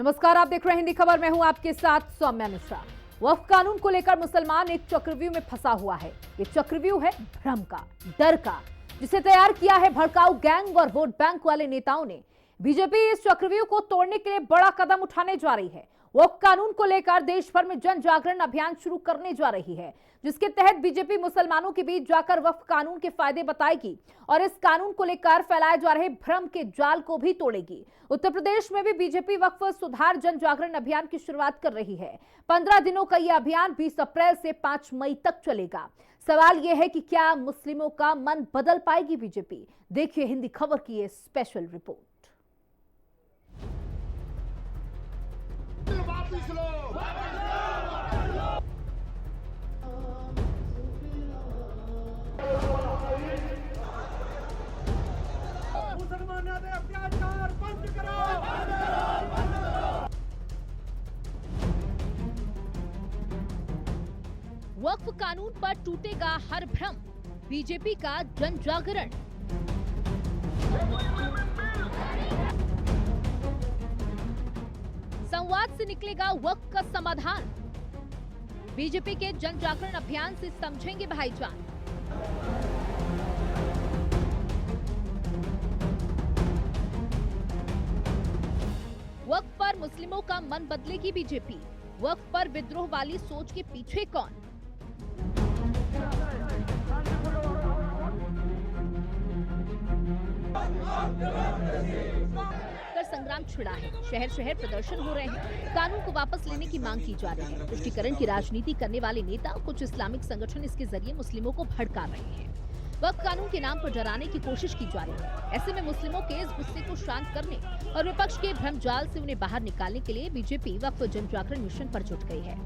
नमस्कार, आप देख रहे हैं हिंदी खबर। मैं हूं आपके साथ सौम्या मिश्रा। वक्फ कानून को लेकर मुसलमान एक चक्रव्यूह में फंसा हुआ है। ये चक्रव्यूह है भ्रम का, डर का, जिसे तैयार किया है भड़काऊ गैंग और वोट बैंक वाले नेताओं ने। बीजेपी इस चक्रव्यूह को तोड़ने के लिए बड़ा कदम उठाने जा रही है। वक्फ कानून को लेकर देश भर में जन जागरण अभियान शुरू करने जा रही है, जिसके तहत बीजेपी मुसलमानों के बीच जाकर वक्फ कानून के फायदे बताएगी और इस कानून को लेकर फैलाए जा रहे भ्रम के जाल को भी तोड़ेगी। उत्तर प्रदेश में भी बीजेपी वक्फ सुधार जन जागरण अभियान की शुरुआत कर रही है। 15 दिनों का यह अभियान 20 अप्रैल से 5 मई तक चलेगा। सवाल यह है कि क्या मुस्लिमों का मन बदल पाएगी बीजेपी? देखिए हिंदी खबर की ये स्पेशल रिपोर्ट। मुसलमानों पे अत्याचार बंद करो। वक्फ कानून पर टूटेगा हर भ्रम, बीजेपी का जन जागरण। संवाद से निकलेगा वक्फ का समाधान। बीजेपी के जन जागरण अभियान से समझेंगे भाईजान। वक्फ पर मुस्लिमों का मन बदलेगी बीजेपी। वक्फ पर विद्रोह वाली सोच के पीछे कौन? कर संग्राम छिड़ा है। शहर शहर प्रदर्शन हो रहे हैं। कानून को वापस लेने की मांग की जा रही है। तुष्टीकरण की राजनीति करने वाले नेता और कुछ इस्लामिक संगठन इसके जरिए मुस्लिमों को भड़का रहे हैं। वक्फ कानून के नाम पर डराने की कोशिश की जा रही है। ऐसे में मुस्लिमों के इस गुस्से को शांत करने और विपक्ष के भ्रम जाल से उन्हें बाहर निकालने के लिए बीजेपी वक्फ जन जागरण मिशन पर जुट गई है।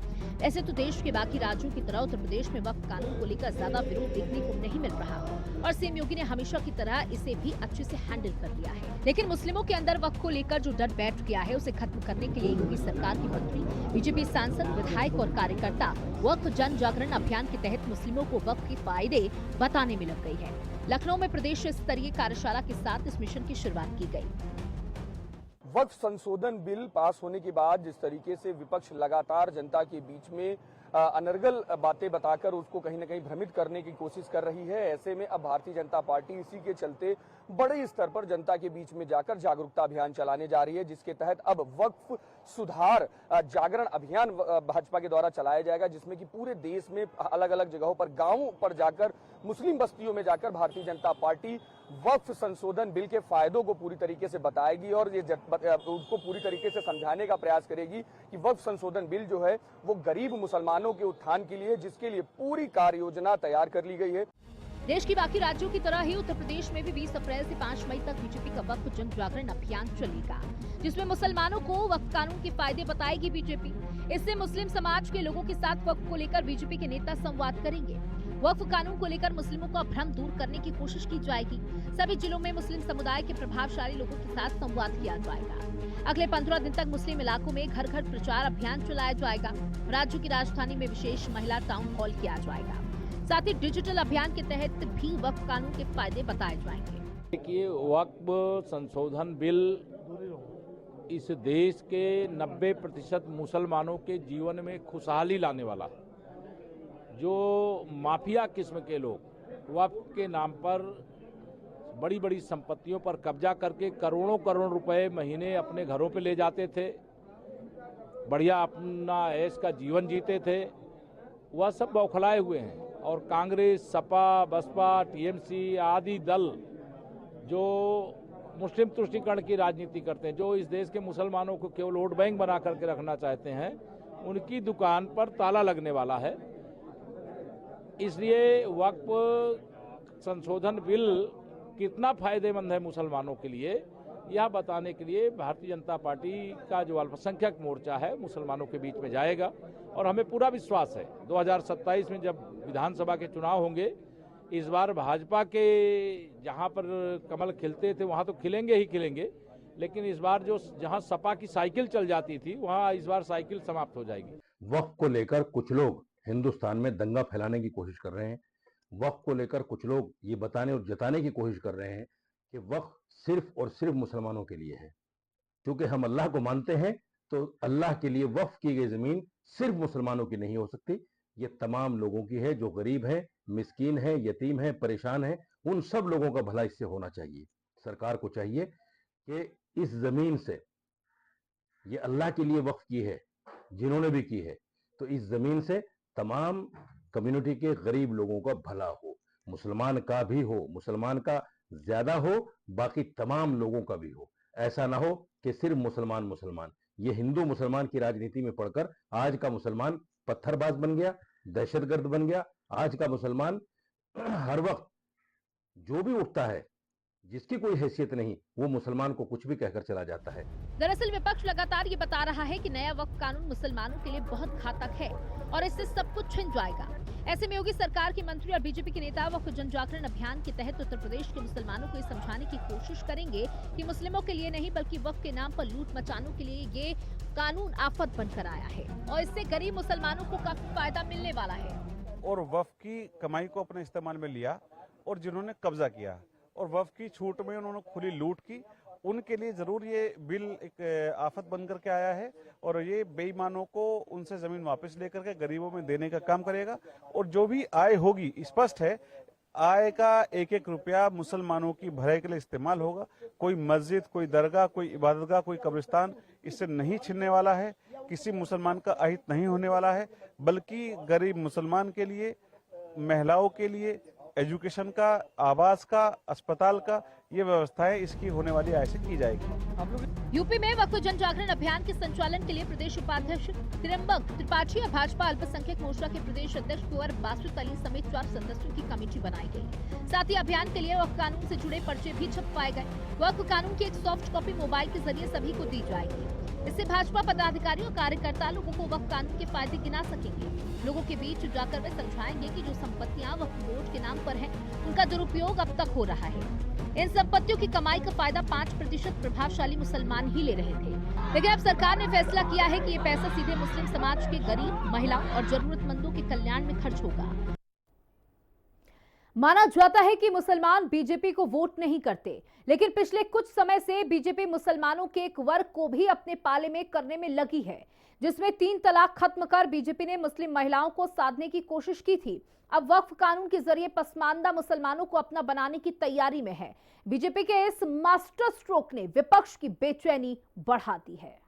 ऐसे तो देश के बाकी राज्यों की तरह उत्तर प्रदेश में वक्फ कानून को लेकर ज्यादा विरोध देखने को नहीं मिल रहा और सीएम योगी ने हमेशा की तरह इसे भी अच्छे से हैंडल कर लिया है। लेकिन मुस्लिमों के अंदर वक्फ को लेकर जो डर बैठ गया है, उसे खत्म करने के लिए योगी सरकार की मंत्री, बीजेपी सांसद, विधायक और कार्यकर्ता वक्फ जन जागरण अभियान के तहत मुस्लिमों को वक्फ के फायदे बताने में लग गई है। लखनऊ में प्रदेश स्तरीय कार्यशाला के साथ इस मिशन की शुरुआत की गई। वक्फ संशोधन बिल पास होने के बाद जिस तरीके से विपक्ष लगातार जनता के बीच में अनर्गल बातें बताकर उसको कहीं न कहीं भ्रमित करने की कोशिश कर रही है, ऐसे में अब भारतीय जनता पार्टी इसी के चलते बड़े स्तर पर जनता के बीच में जाकर जागरूकता अभियान चलाने जा रही है, जिसके तहत अब वक्फ सुधार जागरण अभियान भाजपा के द्वारा चलाया जाएगा, जिसमें कि पूरे देश में अलग अलग जगहों पर, गांवों पर जाकर, मुस्लिम बस्तियों में जाकर भारतीय जनता पार्टी वक्फ संशोधन बिल के फायदों को पूरी तरीके से बताएगी और ये उसको पूरी तरीके से समझाने का प्रयास करेगी कि वक्फ संशोधन बिल जो है वो गरीब मुसलमानों के उत्थान के लिए, जिसके लिए पूरी कार्य योजना तैयार कर ली गई है। देश के बाकी राज्यों की तरह ही उत्तर प्रदेश में भी 20 अप्रैल से 5 मई तक बीजेपी का वक्फ जन जागरण अभियान चलेगा, जिसमें मुसलमानों को वक्फ कानून के फायदे बताएगी बीजेपी। इससे मुस्लिम समाज के लोगों के साथ वक्फ को लेकर बीजेपी के नेता संवाद करेंगे। वक्फ कानून को लेकर मुस्लिमों का भ्रम दूर करने की कोशिश की जाएगी। सभी जिलों में मुस्लिम समुदाय के प्रभावशाली लोगों के साथ संवाद किया जाएगा। अगले 15 दिन तक मुस्लिम इलाकों में घर घर प्रचार अभियान चलाया जाएगा। राज्य की राजधानी में विशेष महिला टाउन हॉल किया जाएगा। साथ ही डिजिटल अभियान के तहत भी वक्फ कानून के फायदे बताए जाएंगे। देखिए, वक्फ संशोधन बिल इस देश के 90% मुसलमानों के जीवन में खुशहाली लाने वाला है। जो माफिया किस्म के लोग वक्फ के नाम पर बड़ी बड़ी संपत्तियों पर कब्जा करके करोड़ों करोड़ रुपए महीने अपने घरों पे ले जाते थे, बढ़िया अपना ऐश का जीवन जीते थे, वह सब बौखलाए हुए हैं। और कांग्रेस, सपा, बसपा, टीएमसी आदि दल जो मुस्लिम तुष्टीकरण की राजनीति करते हैं, जो इस देश के मुसलमानों को केवल वोट बैंक बना करके रखना चाहते हैं, उनकी दुकान पर ताला लगने वाला है। इसलिए वक्फ संशोधन बिल कितना फायदेमंद है मुसलमानों के लिए, यह बताने के लिए भारतीय जनता पार्टी का जो अल्पसंख्यक मोर्चा है मुसलमानों के बीच में जाएगा। और हमें पूरा विश्वास है 2027 में जब विधानसभा के चुनाव होंगे, इस बार भाजपा के जहां पर कमल खिलते थे वहां तो खिलेंगे ही खिलेंगे, लेकिन इस बार जो जहां सपा की साइकिल चल जाती थी वहां इस बार साइकिल समाप्त हो जाएगी। वक्फ को लेकर कुछ लोग हिंदुस्तान में दंगा फैलाने की कोशिश कर रहे हैं। वक्फ को लेकर कुछ लोग ये बताने और जताने की कोशिश कर रहे हैं कि वक्फ सिर्फ और सिर्फ मुसलमानों के लिए है। क्योंकि हम अल्लाह को मानते हैं तो अल्लाह के लिए वक्फ की गई जमीन सिर्फ मुसलमानों की नहीं हो सकती, ये तमाम लोगों की है, जो गरीब है, मिस्कीन है, यतीम है, परेशान है, उन सब लोगों का भला इससे होना चाहिए। सरकार को चाहिए कि इस जमीन से, ये अल्लाह के लिए वक्फ की है, जिन्होंने भी की है, तो इस जमीन से तमाम कम्युनिटी के गरीब लोगों का भला हो, मुसलमान का भी हो, मुसलमान का ज्यादा हो, बाकी तमाम लोगों का भी हो। ऐसा ना हो कि सिर्फ मुसलमान मुसलमान, ये हिंदू मुसलमान की राजनीति में पड़कर आज का मुसलमान पत्थरबाज बन गया, दहशतगर्द बन गया। आज का मुसलमान हर वक्त जो भी उठता है, जिसकी कोई हैसियत नहीं, वो मुसलमान को कुछ भी कहकर चला जाता है। दरअसल विपक्ष लगातार ये बता रहा है कि नया वक्फ कानून मुसलमानों के लिए बहुत घातक है और इससे सब कुछ छिन जाएगा। ऐसे में योगी सरकार के मंत्री और बीजेपी के नेता वक्फ जन जागरण अभियान के तहत उत्तर प्रदेश के मुसलमानों को ये समझाने की कोशिश करेंगे कि मुस्लिमों के लिए नहीं बल्कि वक्फ के नाम पर लूट मचाने के लिए ये कानून आफत बनकर आया है और इससे गरीब मुसलमानों को काफी फायदा मिलने वाला है। और वक्फ की कमाई को अपने इस्तेमाल में लिया और जिन्होंने कब्जा किया और वक्फ की छूट में उन्होंने खुली लूट की, उनके लिए जरूर ये बिल एक आफत बन करके आया है और ये बेईमानों को उनसे जमीन वापस लेकर के गरीबों में देने का काम करेगा। और जो भी आय होगी, स्पष्ट है, आय का एक एक रुपया मुसलमानों की भलाई के लिए इस्तेमाल होगा। कोई मस्जिद, कोई दरगाह, कोई इबादतगाह, कोई कब्रिस्तान इससे नहीं छिनने वाला है, किसी मुसलमान का अहित नहीं होने वाला है, बल्कि गरीब मुसलमान के लिए, महिलाओं के लिए एजुकेशन का, आवास का, अस्पताल का, ये व्यवस्थाएं इसकी होने वाली आय से की जाएगी। यूपी में वक्फ जन जागरण अभियान के संचालन के लिए प्रदेश उपाध्यक्ष त्रिम्बक त्रिपाठी और भाजपा अल्पसंख्यक मोर्चा के प्रदेश अध्यक्ष कुंवर बासुत अली समेत 4 सदस्यों की कमेटी बनाई गई। साथ ही अभियान के लिए वक्फ कानून से जुड़े पर्चे भी छपवाए गए। वक्फ कानून की एक सॉफ्ट कॉपी मोबाइल के जरिए सभी को दी जाएगी। इससे भाजपा पदाधिकारी और कार्यकर्ता लोगों को वक्फ कानून के फायदे गिना सकेंगे। लोगों के बीच जाकर वे समझाएंगे कि जो संपत्तियां वक्फ बोर्ड के नाम पर हैं, उनका दुरुपयोग अब तक हो रहा है। इन संपत्तियों की कमाई का फायदा 5% प्रभावशाली मुसलमान ही ले रहे थे, लेकिन अब सरकार ने फैसला किया है कि ये पैसा सीधे मुस्लिम समाज के गरीब, महिलाओं और जरूरतमंदों के कल्याण में खर्च होगा। माना जाता है कि मुसलमान बीजेपी को वोट नहीं करते, लेकिन पिछले कुछ समय से बीजेपी मुसलमानों के एक वर्ग को भी अपने पाले में करने में लगी है, जिसमें 3 तलाक खत्म कर बीजेपी ने मुस्लिम महिलाओं को साधने की कोशिश की थी। अब वक्फ कानून के जरिए पसमानदा मुसलमानों को अपना बनाने की तैयारी में है। बीजेपी के इस मास्टर स्ट्रोक ने विपक्ष की बेचैनी बढ़ा दी है।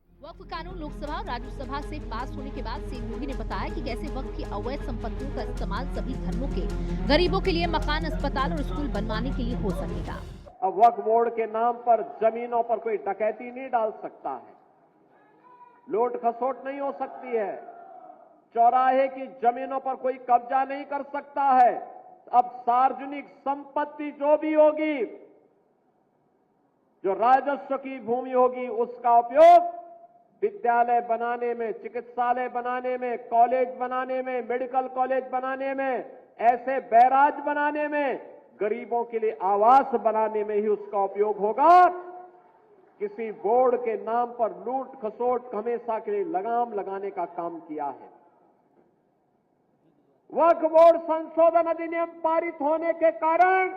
वक्फ कानून लोकसभा और राज्यसभा से पास होने के बाद सीएम योगी ने बताया कि कैसे वक्फ की अवैध संपत्तियों का इस्तेमाल सभी धर्मों के गरीबों के लिए मकान, अस्पताल और स्कूल बनवाने के लिए हो सकेगा। अब वक्फ बोर्ड के नाम पर जमीनों पर कोई डकैती नहीं डाल सकता है, लूट खसोट नहीं हो सकती है, चौराहे की जमीनों पर कोई कब्जा नहीं कर सकता है। अब सार्वजनिक संपत्ति जो भी होगी, जो राजस्व की भूमि होगी, उसका उपयोग विद्यालय बनाने में, चिकित्सालय बनाने में, कॉलेज बनाने में, मेडिकल कॉलेज बनाने में, ऐसे बैराज बनाने में, गरीबों के लिए आवास बनाने में ही उसका उपयोग होगा। किसी बोर्ड के नाम पर लूट खसोट हमेशा के लिए लगाम लगाने का काम किया है। वक्फ बोर्ड संशोधन अधिनियम पारित होने के कारण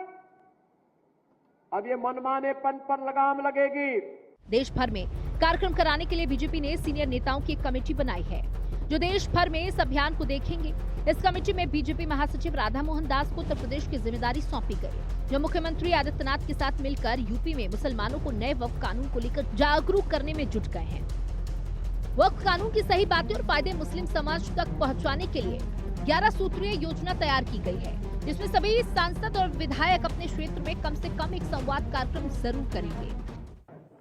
अब ये मनमानेपन पर लगाम लगेगी। देश भर में कार्यक्रम कराने के लिए बीजेपी ने सीनियर नेताओं की एक कमेटी बनाई है, जो देश भर में इस अभियान को देखेंगे। इस कमेटी में बीजेपी महासचिव राधा मोहन दास को उत्तर प्रदेश की जिम्मेदारी सौंपी गई, जो मुख्यमंत्री आदित्यनाथ के साथ मिलकर यूपी में मुसलमानों को नए वक्फ कानून को लेकर जागरूक करने में जुट गए हैं। वक्फ कानून की सही बातें और फायदे मुस्लिम समाज तक पहुँचाने के लिए 11 सूत्रीय योजना तैयार की गई है, जिसमें सभी सांसद और विधायक अपने क्षेत्र में कम से कम एक संवाद कार्यक्रम जरूर करेंगे।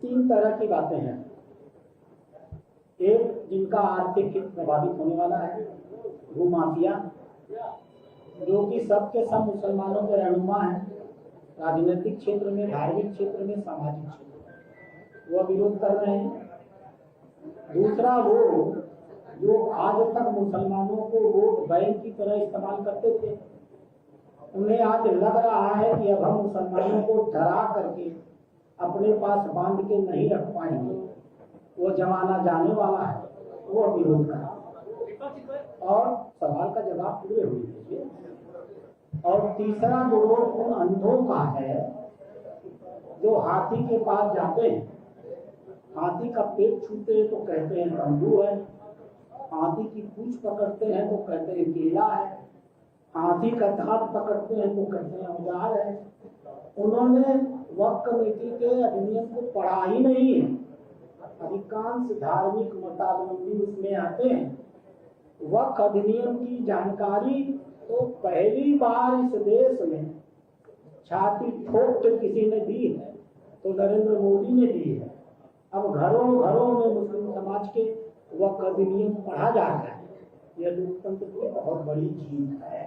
3 तरह की बातें हैं। एक, जिनका आर्थिक हित प्रभावित होने वाला है, भूमाफिया, जो कि सबके सब मुसलमानों के रहनुमा है, राजनीतिक क्षेत्र में, धार्मिक क्षेत्र में, सामाजिक क्षेत्र में, वह विरोध कर रहे हैं। दूसरा, वो जो आज तक मुसलमानों को वोट बैंक की तरह इस्तेमाल करते थे, उन्हें आज लग रहा है कि अब हम मुसलमानों को डरा करके अपने पास बांध के नहीं रख पाएंगे, वो जमाना जाने वाला है, वो विरोध करा। और सवाल का जवाब पूरे हुए दीजिए। और तीसरा जो उन अंधों का है, जो हाथी के पास जाते हैं हाथी का पेट छूते हैं तो कहते हैं तंबू है, हाथी की पूंछ पकड़ते हैं तो कहते हैं केला है, हाथी का दांत पकड़ते हैं तो कहते हैं औजार है। उन्होंने वक्फ कमेटी के अधिनियम को पढ़ा ही नहीं है। अधिकांश धार्मिक मतावलंबी उसमें आते हैं। वक्फ अधिनियम की जानकारी तो पहली बार इस देश में छाती ठोक के किसी ने दी है तो नरेंद्र मोदी ने दी है। अब घरों घरों में मुस्लिम समाज के वक्फ अधिनियम पढ़ा जा रहा है। यह लोकतंत्र की बहुत बड़ी जीत है।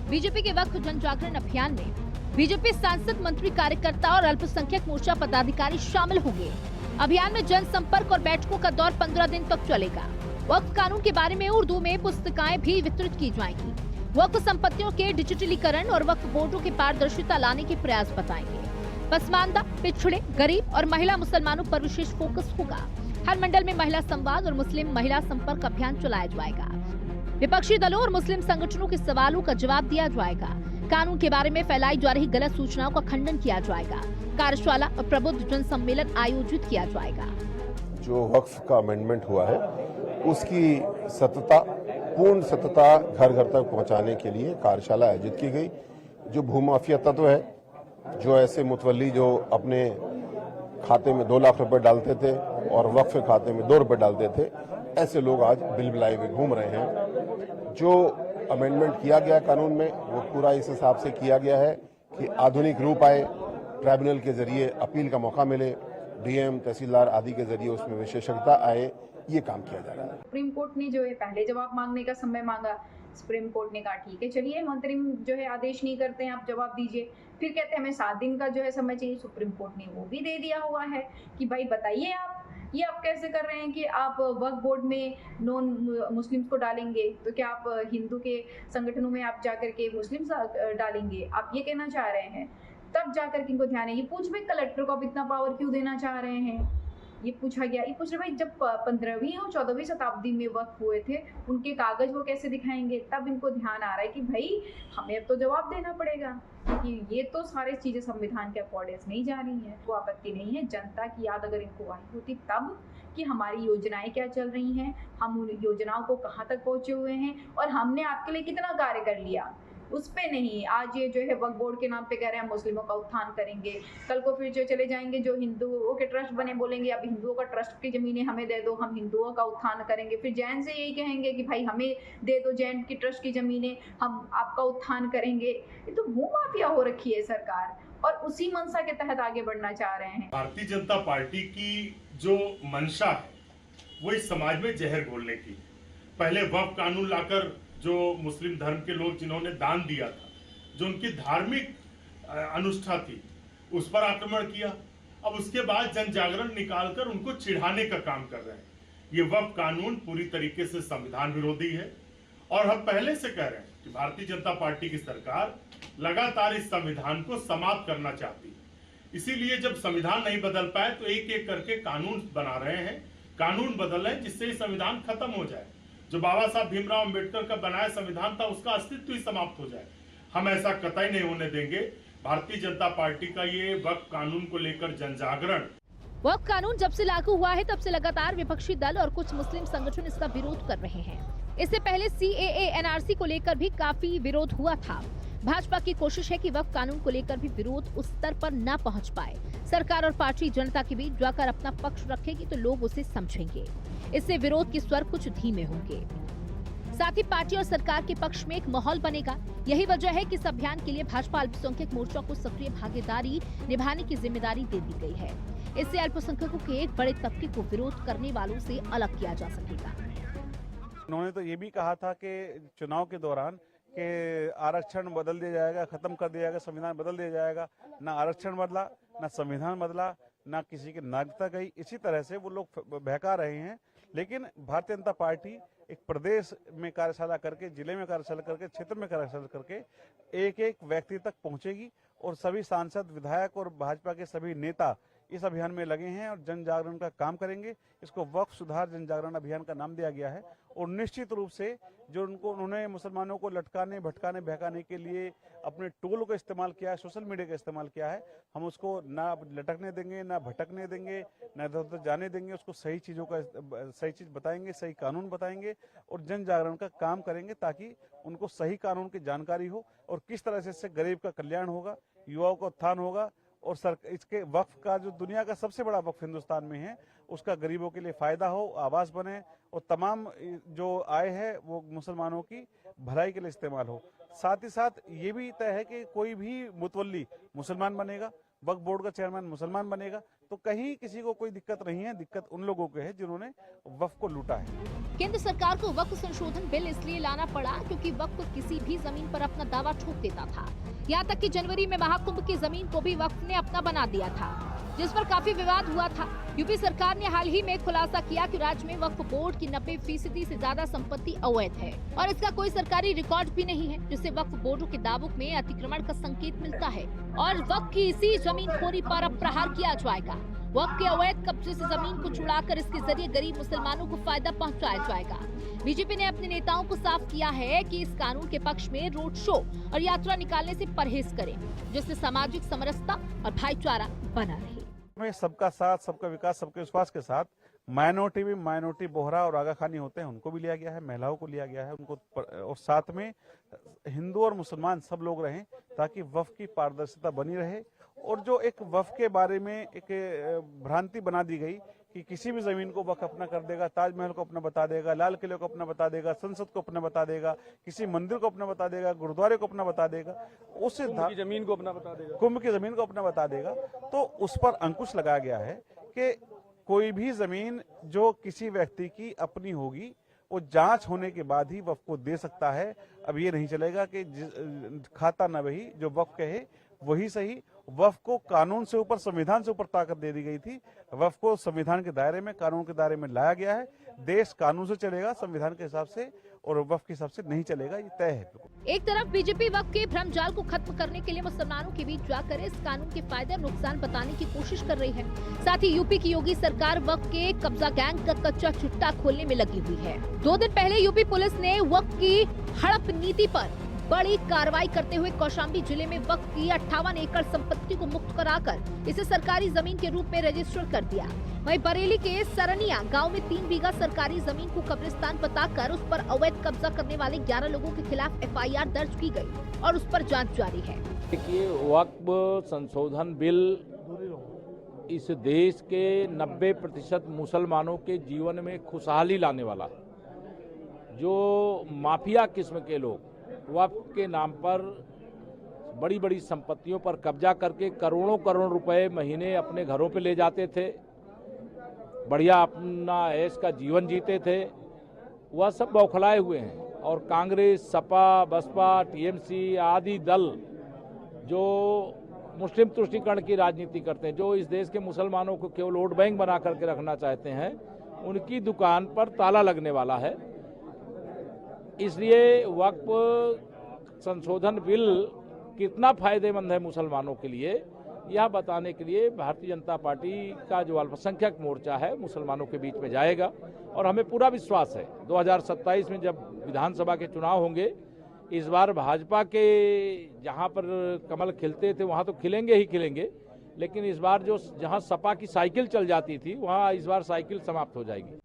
बीजेपी के वक्फ जन जागरण अभियान में बीजेपी सांसद, मंत्री, कार्यकर्ता और अल्पसंख्यक मोर्चा पदाधिकारी शामिल होंगे। अभियान में जनसंपर्क और बैठकों का दौर 15 दिन तक चलेगा। वक्फ कानून के बारे में उर्दू में पुस्तिकाएं भी वितरित की जाएंगी। वक्फ संपत्तियों के डिजिटलीकरण और वक्फ बोर्डों की पारदर्शिता लाने के प्रयास बताएंगे। पसमानदा, पिछड़े, गरीब और महिला मुसलमानों पर विशेष फोकस होगा। हर मंडल में महिला संवाद और मुस्लिम महिला संपर्क अभियान चलाया जाएगा। विपक्षी दलों और मुस्लिम संगठनों के सवालों का जवाब दिया जाएगा। कानून के बारे में फैलाई जा रही गलत सूचनाओं का खंडन किया जाएगा। कार्यशाला और प्रबुद्ध जन सम्मेलन आयोजित किया जाएगा। जो वक्फ का अमेंडमेंट हुआ है उसकी सत्यता, पूर्ण सत्यता घर घर तक पहुंचाने के लिए कार्यशाला आयोजित की गई। जो भूमाफिया तत्व है, जो ऐसे मुतवल्ली जो अपने खाते में 2 लाख रुपए डालते थे और वक्फ के खाते में 2 रुपए डालते थे, ऐसे लोग आज बिलबिलाए हुए घूम रहे हैं। जो अमेंडमेंट किया गया कानून में वो पूरा इस हिसाब से किया गया है कि आधुनिक रूप आए, ट्राइब्यूनल के जरिए अपील का मौका मिले, डीएम, तहसीलदार आदि के जरिए उसमें विशेषज्ञता आए, ये काम किया जा रहा है। सुप्रीम कोर्ट ने जो है पहले जवाब मांगने का समय मांगा। सुप्रीम कोर्ट ने कहा ठीक है, चलिए हम अंतरिम जो है आदेश नहीं करते हैं, आप जवाब दीजिए। फिर कहते हैं हमें 7 दिन का जो है समय चाहिए। सुप्रीम कोर्ट ने वो भी दे दिया हुआ है कि भाई बताइए आप कैसे कर रहे हैं कि आप वक्फ बोर्ड में नॉन मुस्लिम्स को डालेंगे, तो क्या आप हिंदू के संगठनों में आप जाकर के मुस्लिम्स डालेंगे? आप ये कहना चाह रहे हैं? तब जाकर के इनको ध्यान है। ये पूछ भाई कलेक्टर को आप इतना पावर क्यों देना चाह रहे हैं? ये पूछा गया। ये पूछ रहे भाई जब 15वीं और 14वीं शताब्दी में वक्फ हुए थे उनके कागज वो कैसे दिखाएंगे? तब इनको ध्यान आ रहा है कि भाई हमें अब तो जवाब देना पड़ेगा कि ये तो सारी चीजें संविधान के अकॉर्डिंग नहीं जा रही हैं। तो आपत्ति नहीं है। जनता की याद अगर इनको आई होती तब कि हमारी योजनाएं क्या चल रही हैं, हम उन योजनाओं को कहाँ तक पहुंचे हुए हैं और हमने आपके लिए कितना कार्य कर लिया, उस पे नहीं। आज ये जो है वक्फ बोर्ड के नाम पे कह रहे हैं मुस्लिमों का उत्थान करेंगे, कल को फिर जो चले जाएंगे जो हिंदुओं के ट्रस्ट बने बोलेंगे अब हिंदुओं का ट्रस्ट की जमीनें हमें दे दो, हम हिंदुओं का उत्थान करेंगे। फिर जैन से यही कहेंगे कि भाई हमें दे दो जैन की ट्रस्ट की जमीनें, हम आपका उत्थान करेंगे। ये तो भूमाफिया हो रखी है सरकार और उसी मंशा के तहत आगे बढ़ना चाह रहे हैं। भारतीय जनता पार्टी की जो मंशा है वो इस समाज में जहर घोलने की। पहले वक्फ कानून लाकर जो मुस्लिम धर्म के लोग जिन्होंने दान दिया था, जो उनकी धार्मिक अनुष्ठा थी, उस पर आक्रमण किया। अब उसके बाद जन जागरण निकालकर उनको चिढ़ाने का काम कर रहे हैं। ये वक्फ कानून पूरी तरीके से संविधान विरोधी है और हम पहले से कह रहे हैं कि भारतीय जनता पार्टी की सरकार लगातार इस संविधान को समाप्त करना चाहती है। इसीलिए जब संविधान नहीं बदल पाए तो एक एक करके कानून बना रहे हैं। कानून बदल है जिससे संविधान खत्म हो जाए। जो बाबा साहब भीमराव अंबेडकर का बनाया संविधान था उसका अस्तित्व ही समाप्त हो जाए। हम ऐसा कतई नहीं होने देंगे। भारतीय जनता पार्टी का ये वक्फ कानून को लेकर जन जागरण। वक्फ कानून जब से लागू हुआ है तब से लगातार विपक्षी दल और कुछ मुस्लिम संगठन इसका विरोध कर रहे हैं। इससे पहले CAA NRC को लेकर भी काफी विरोध हुआ था। भाजपा की कोशिश है कि वक्फ कानून को लेकर भी विरोध उस स्तर पर न पहुंच पाए। सरकार और पार्टी जनता के बीच जाकर अपना पक्ष रखेगी तो लोग उसे समझेंगे। इससे विरोध के स्वर कुछ धीमे होंगे। साथ ही पार्टी और सरकार के पक्ष में एक माहौल बनेगा। यही वजह है कि इस अभियान के लिए भाजपा अल्पसंख्यक मोर्चा को सक्रिय भागीदारी निभाने की जिम्मेदारी दे दी गई है। इससे अल्पसंख्यकों के एक बड़े तबके को विरोध करने वालों से अलग किया जा सकेगा। उन्होंने तो ये भी कहा था कि चुनाव के दौरान कि आरक्षण बदल दिया जाएगा, खत्म कर दिया जाएगा, संविधान बदल दिया जाएगा। ना आरक्षण बदला, ना संविधान बदला, ना किसी की नागरिकता गई। इसी तरह से वो लोग बहका रहे हैं। लेकिन भारतीय जनता पार्टी एक प्रदेश में कार्यशाला करके, जिले में कार्यशाला करके, क्षेत्र में कार्यशाला करके एक एक व्यक्ति तक पहुंचेगी और सभी सांसद, विधायक और भाजपा के सभी नेता इस अभियान में लगे हैं और जन जागरण का काम करेंगे। इसको वक्फ सुधार जन जागरण अभियान का नाम दिया गया है और निश्चित रूप से जो उन्होंने मुसलमानों को लटकाने भटकाने बहकाने के लिए अपने टूल का इस्तेमाल किया है, सोशल मीडिया का इस्तेमाल किया है, हम उसको ना लटकने देंगे, ना भटकने देंगे, ना इधर उधर जाने देंगे। उसको सही चीज बताएंगे, सही कानून बताएंगे और जन जागरण का काम करेंगे ताकि उनको सही कानून की जानकारी हो और किस तरह से इससे गरीब का कल्याण होगा, युवाओं का उत्थान होगा और इसके वक्फ का जो दुनिया का सबसे बड़ा वक्फ हिंदुस्तान में है उसका गरीबों के लिए फायदा हो, आवास बने और तमाम जो आय है वो मुसलमानों की भलाई के लिए इस्तेमाल हो। साथ ही साथ ये भी तय है कि कोई भी मुतवल्ली मुसलमान बनेगा, वक्फ बोर्ड का चेयरमैन मुसलमान बनेगा, तो कहीं किसी को कोई दिक्कत नहीं है। दिक्कत उन लोगों को है जिन्होंने वक्फ को लूटा है। केंद्र सरकार को वक्फ संशोधन बिल इसलिए लाना पड़ा क्योंकि वक्फ किसी भी जमीन पर अपना दावा ठोक देता था। यहाँ तक कि जनवरी में महाकुंभ की जमीन को भी वक्फ ने अपना बना दिया था, जिस पर काफी विवाद हुआ था। यूपी सरकार ने हाल ही में खुलासा किया कि राज्य में वक्फ बोर्ड की 90% से ज्यादा संपत्ति अवैध है और इसका कोई सरकारी रिकॉर्ड भी नहीं है, जिससे वक्फ बोर्डों के दावों में अतिक्रमण का संकेत मिलता है और वक्फ की इसी जमीनखोरी पर अब प्रहार किया जाएगा। वक्फ के अवैध कब्जे से जमीन को छुड़ाकर इसके जरिए गरीब मुसलमानों को फायदा पहुंचाया जाएगा। बीजेपी ने अपने नेताओं को साफ किया है कि इस कानून के पक्ष में रोड शो और यात्रा निकालने से परहेज करें, जिससे सामाजिक समरसता और भाईचारा बना रहे। में सबका साथ, सबका विकास, सबके विश्वास के साथ माइनॉरिटी बोहरा और आगा खानी होते हैं, उनको भी लिया गया है, महिलाओं को लिया गया है उनको, और साथ में हिंदू और मुसलमान सब लोग रहें ताकि वक्फ की पारदर्शिता बनी रहे। और जो एक वक्फ के बारे में एक भ्रांति बना दी गई कि किसी भी जमीन को वक्फ अपना कर देगा, ताजमहल को अपना बता देगा, लाल किले को अपना बता देगा, संसद को अपना बता देगा, किसी मंदिर को अपना बता देगा, गुरुद्वारे को अपना बता देगा, उससे कुंभ की जमीन को अपना बता देगा, कुंभ की जमीन को अपना बता देगा, तो उस पर अंकुश लगाया गया है कि कोई भी जमीन जो किसी व्यक्ति की अपनी होगी वो जांच होने के बाद ही वक्फ को दे सकता है। अब ये नहीं चलेगा कि खाता न वही जो वक्फ कहे वही सही। वक्फ को कानून से ऊपर, संविधान से ऊपर ताकत दे दी गई थी। वक्फ को संविधान के दायरे में, कानून के दायरे में लाया गया है। देश कानून से चलेगा, संविधान के हिसाब से, और वक्फ के हिसाब से नहीं चलेगा, ये तय है। एक तरफ बीजेपी वक्फ के भ्रमजाल को खत्म करने के लिए मुसलमानों के बीच जाकर इस कानून के फायदे और नुकसान बताने की कोशिश कर रही है। साथ ही यूपी की योगी सरकार वक्फ के कब्जा गैंग का कच्चा चिट्टा खोलने में लगी हुई है। 2 दिन पहले यूपी पुलिस ने वक्फ की हड़प नीति पर बड़ी कार्रवाई करते हुए कौशाम्बी जिले में वक्फ की 58 एकड़ संपत्ति को मुक्त कराकर इसे सरकारी जमीन के रूप में रजिस्टर कर दिया। वहीं बरेली के सरनिया गांव में 3 बीघा सरकारी जमीन को कब्रिस्तान बताकर उस पर अवैध कब्जा करने वाले 11 लोगों के खिलाफ FIR दर्ज की गई और उस पर जांच जारी है। देखिए, वक्फ संशोधन बिल इस देश के 90% मुसलमानों के जीवन में खुशहाली लाने वाला, जो माफिया किस्म के लोग वक्फ के नाम पर बड़ी बड़ी संपत्तियों पर कब्जा करके करोड़ों रुपए महीने अपने घरों पे ले जाते थे, बढ़िया अपना ऐश का जीवन जीते थे, वह सब बौखलाए हुए हैं। और कांग्रेस, सपा, बसपा, TMC आदि दल जो मुस्लिम तुष्टीकरण की राजनीति करते हैं, जो इस देश के मुसलमानों को केवल वोट बैंक बना करके रखना चाहते हैं, उनकी दुकान पर ताला लगने वाला है। इसलिए वक्फ संशोधन बिल कितना फायदेमंद है मुसलमानों के लिए, यह बताने के लिए भारतीय जनता पार्टी का जो अल्पसंख्यक मोर्चा है मुसलमानों के बीच में जाएगा। और हमें पूरा विश्वास है 2027 में जब विधानसभा के चुनाव होंगे, इस बार भाजपा के जहां पर कमल खिलते थे वहां तो खिलेंगे ही खिलेंगे, लेकिन इस बार जो जहां सपा की साइकिल चल जाती थी वहां इस बार साइकिल समाप्त हो जाएगी।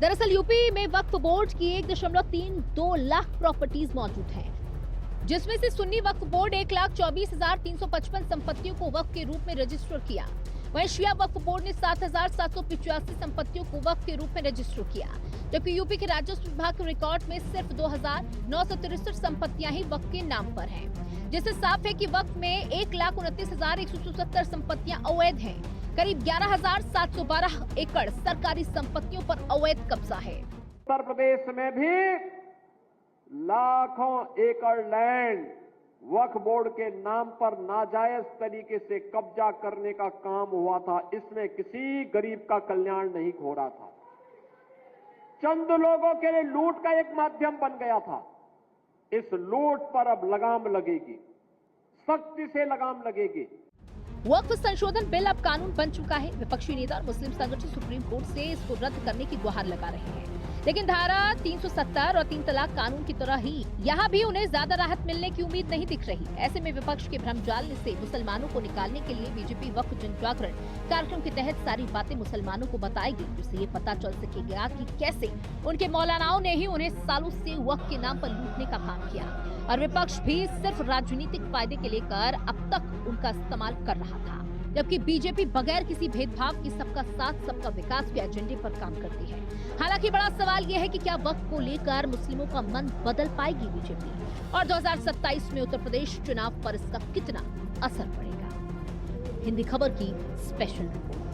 दरअसल यूपी में वक्फ बोर्ड की 1.32 लाख प्रॉपर्टीज मौजूद हैं, जिसमें से सुन्नी वक्फ बोर्ड 1,24,355 संपत्तियों को वक्फ के रूप में रजिस्टर किया। वहीं शिया वक्फ बोर्ड ने 7,785 संपत्तियों को वक्फ के रूप में रजिस्टर किया, जबकि यूपी के राजस्व विभाग के रिकॉर्ड में सिर्फ 2,963 संपत्तियां ही वक्फ के नाम पर हैं, जिससे साफ है कि वक्फ में 1,29,177 संपत्तियां अवैध हैं। करीब 11,712 एकड़ सरकारी संपत्तियों पर अवैध कब्जा है। उत्तर प्रदेश में भी लाखों एकड़ लैंड वक्फ बोर्ड के नाम पर नाजायज तरीके से कब्जा करने का काम हुआ था। इसमें किसी गरीब का कल्याण नहीं हो रहा था, चंद लोगों के लिए लूट का एक माध्यम बन गया था। इस लूट पर अब लगाम लगेगी, सख्ती से लगाम लगेगी। वक्फ संशोधन बिल अब कानून बन चुका है। विपक्षी नेता और मुस्लिम संगठन सुप्रीम कोर्ट से इसको रद्द करने की गुहार लगा रहे हैं। लेकिन धारा 370 और 3 तलाक कानून की तरह ही यहाँ भी उन्हें ज्यादा राहत मिलने की उम्मीद नहीं दिख रही। ऐसे में विपक्ष के भ्रमजाल से मुसलमानों को निकालने के लिए बीजेपी वक्फ जन जागरण कार्यक्रम के तहत सारी बातें मुसलमानों को बताएगी, जिससे ये पता चल सकेगा कि कैसे उनके मौलानाओं ने ही उन्हें सालों से वक्फ के नाम पर लूटने का काम किया और विपक्ष भी सिर्फ राजनीतिक फायदे के लेकर अब तक उनका इस्तेमाल कर रहा था, जबकि बीजेपी बगैर किसी भेदभाव की सबका साथ सबका विकास के एजेंडे पर काम करती है। हालांकि बड़ा सवाल यह है कि क्या वक्फ को लेकर मुस्लिमों का मन बदल पाएगी बीजेपी और 2027 में उत्तर प्रदेश चुनाव पर इसका कितना असर पड़ेगा। हिंदी खबर की स्पेशल रिपोर्ट।